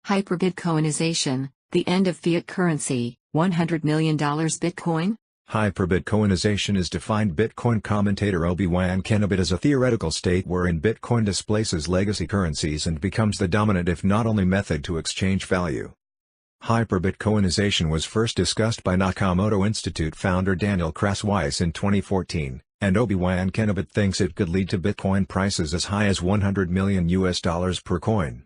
Hyperbitcoinization, the end of fiat currency, $100 million Bitcoin? Hyperbitcoinization is defined Bitcoin commentator ObiWan Kenobit as a theoretical state wherein Bitcoin displaces legacy currencies and becomes the dominant if not only method to exchange value. Hyperbitcoinization was first discussed by Nakamoto Institute founder Daniel Kraswisz in 2014, and ObiWan Kenobit thinks it could lead to Bitcoin prices as high as $100 million per coin.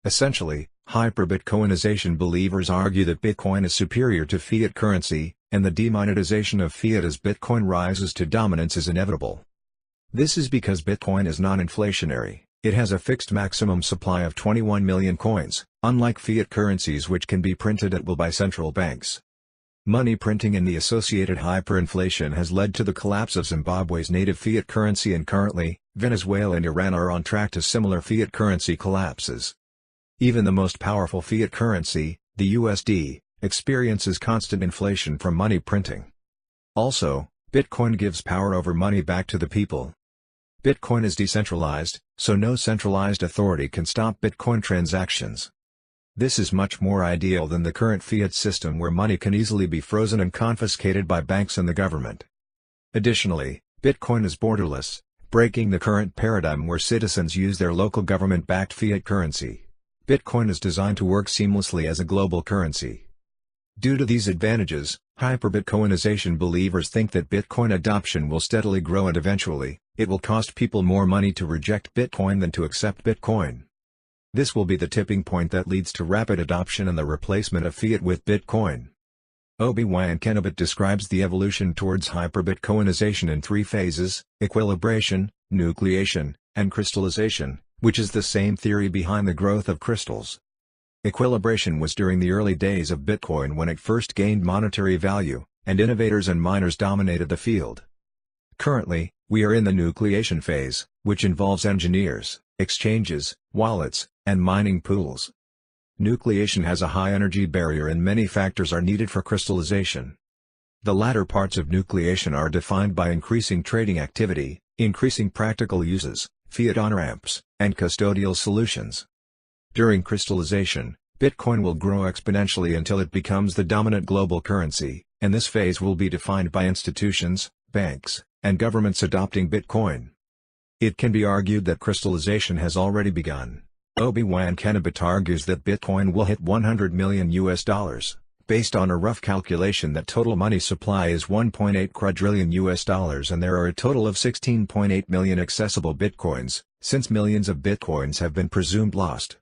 Essentially, hyperbitcoinization believers argue that Bitcoin is superior to fiat currency, and the demonetization of fiat as Bitcoin rises to dominance is inevitable. This is because Bitcoin is non-inflationary, it has a fixed maximum supply of 21 million coins, unlike fiat currencies which can be printed at will by central banks. Money printing and the associated hyperinflation has led to the collapse of Zimbabwe's native fiat currency, and currently, Venezuela and Iran are on track to similar fiat currency collapses. Even the most powerful fiat currency, the USD, experiences constant inflation from money printing. Also, Bitcoin gives power over money back to the people. Bitcoin is decentralized, so no centralized authority can stop Bitcoin transactions. This is much more ideal than the current fiat system where money can easily be frozen and confiscated by banks and the government. Additionally, Bitcoin is borderless, breaking the current paradigm where citizens use their local government-backed fiat currency. Bitcoin is designed to work seamlessly as a global currency. Due to these advantages, hyperbitcoinization believers think that Bitcoin adoption will steadily grow and eventually, it will cost people more money to reject Bitcoin than to accept Bitcoin. This will be the tipping point that leads to rapid adoption and the replacement of fiat with Bitcoin. ObiWan Kenobit describes the evolution towards hyperbitcoinization in three phases: equilibration, nucleation, and crystallization, which is the same theory behind the growth of crystals. Equilibration was during the early days of Bitcoin when it first gained monetary value, and innovators and miners dominated the field. Currently, we are in the nucleation phase, which involves engineers, exchanges, wallets, and mining pools. Nucleation has a high energy barrier and many factors are needed for crystallization. The latter parts of nucleation are defined by increasing trading activity, increasing practical uses, fiat on-ramps, and custodial solutions. During crystallization, Bitcoin will grow exponentially until it becomes the dominant global currency, and this phase will be defined by institutions, banks, and governments adopting Bitcoin. It can be argued that crystallization has already begun. ObiWan Kenobit argues that Bitcoin will hit $100 million based on a rough calculation that total money supply is $1.8 quadrillion and there are a total of 16.8 million accessible Bitcoins, since millions of Bitcoins have been presumed lost.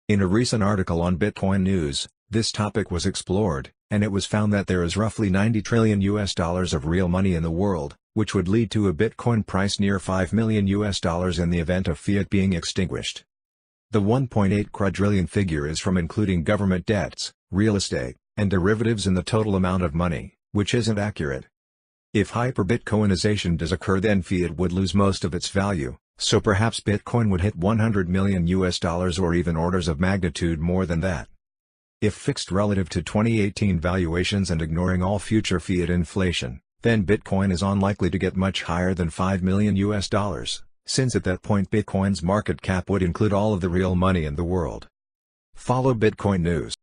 In a recent article on Bitcoin News, this topic was explored, and it was found that there is roughly $90 trillion of real money in the world, which would lead to a Bitcoin price near $5 million in the event of fiat being extinguished. The 1.8 quadrillion figure is from including government debts, real estate, and derivatives in the total amount of money, which isn't accurate. If hyperbitcoinization does occur, then fiat would lose most of its value, so perhaps Bitcoin would hit $100 million or even orders of magnitude more than that. If fixed relative to 2018 valuations and ignoring all future fiat inflation, then Bitcoin is unlikely to get much higher than $5 million, since at that point Bitcoin's market cap would include all of the real money in the world. Follow Bitcoin News.